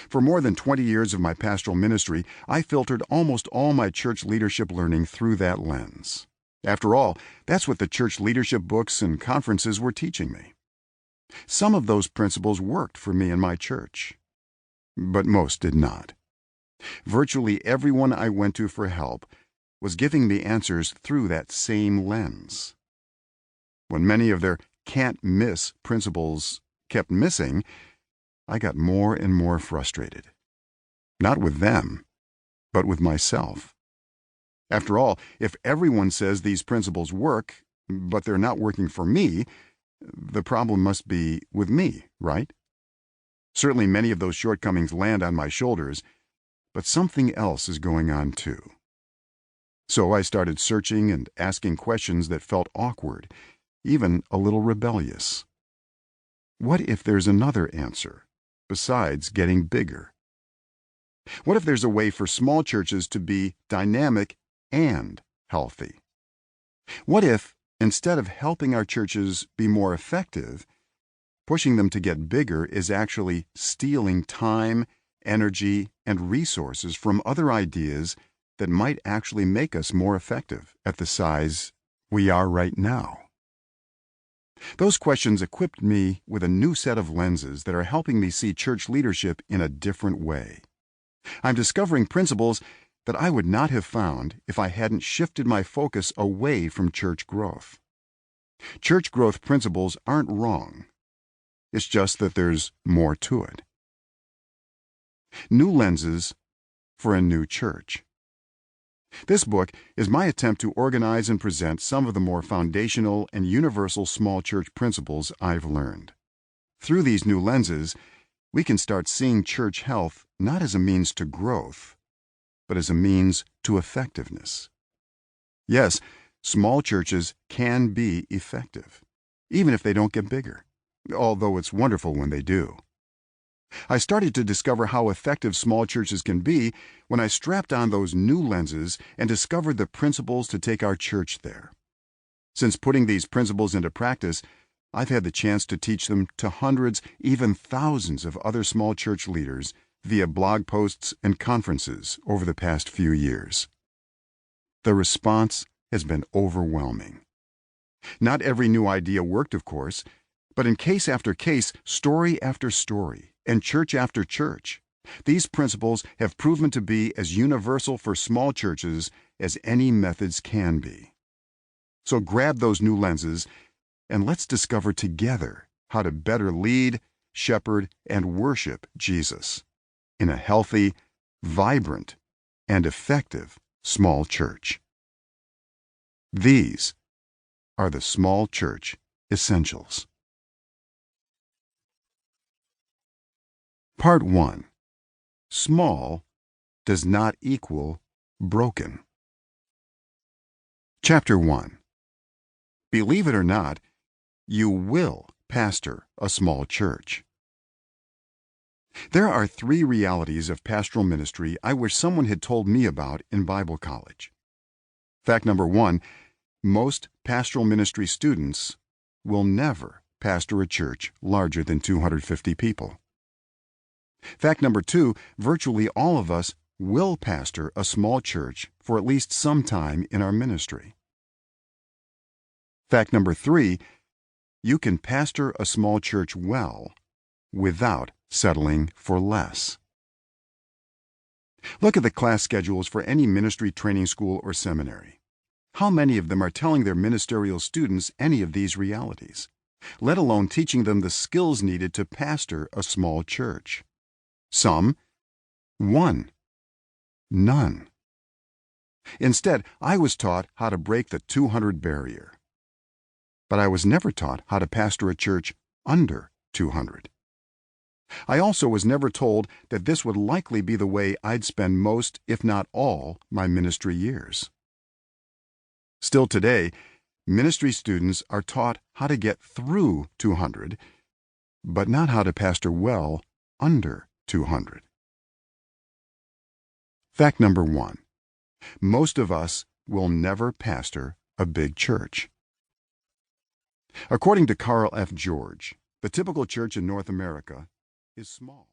For more than 20 years of my pastoral ministry, I filtered almost all my church leadership learning through that lens. After all, that's what the church leadership books and conferences were teaching me. Some of those principles worked for me and my church, but most did not. Virtually everyone I went to for help was giving me answers through that same lens. When many of their can't-miss principles kept missing, I got more and more frustrated. Not with them, but with myself. After all, if everyone says these principles work, but they're not working for me, the problem must be with me, right? Certainly many of those shortcomings land on my shoulders, but something else is going on too. So I started searching and asking questions that felt awkward, even a little rebellious. What if there's another answer, besides getting bigger? What if there's a way for small churches to be dynamic and healthy? What if, instead of helping our churches be more effective, pushing them to get bigger is actually stealing time, energy, and resources from other ideas that might actually make us more effective at the size we are right now? Those questions equipped me with a new set of lenses that are helping me see church leadership in a different way. I'm discovering principles that I would not have found if I hadn't shifted my focus away from church growth. Church growth principles aren't wrong. It's just that there's more to it. New lenses for a new church. This book is my attempt to organize and present some of the more foundational and universal small church principles I've learned. Through these new lenses, we can start seeing church health not as a means to growth, but as a means to effectiveness. Yes, small churches can be effective, even if they don't get bigger, although it's wonderful when they do. I started to discover how effective small churches can be when I strapped on those new lenses and discovered the principles to take our church there. Since putting these principles into practice, I've had the chance to teach them to hundreds, even thousands of other small church leaders via blog posts and conferences over the past few years. The response has been overwhelming. Not every new idea worked, of course, but in case after case, story after story, and church after church, these principles have proven to be as universal for small churches as any methods can be. So grab those new lenses and let's discover together how to better lead, shepherd, and worship Jesus in a healthy, vibrant, and effective small church. These are the small church essentials. Part 1. Small does not equal broken. Chapter 1. Believe it or not, you will pastor a small church. There are 3 realities of pastoral ministry I wish someone had told me about in Bible college. Fact number 1, most pastoral ministry students will never pastor a church larger than 250 people. Fact number 2, virtually all of us will pastor a small church for at least some time in our ministry. Fact number 3, you can pastor a small church well without settling for less. Look at the class schedules for any ministry training school or seminary. How many of them are telling their ministerial students any of these realities, let alone teaching them the skills needed to pastor a small church? Some, 1, none. Instead, I was taught how to break the 200 barrier. But I was never taught how to pastor a church under 200. I also was never told that this would likely be the way I'd spend most, if not all, my ministry years. Still today, ministry students are taught how to get through 200, but not how to pastor well under 200. Fact number 1. Most of us will never pastor a big church. According to Karl F. George, the typical church in North America is small.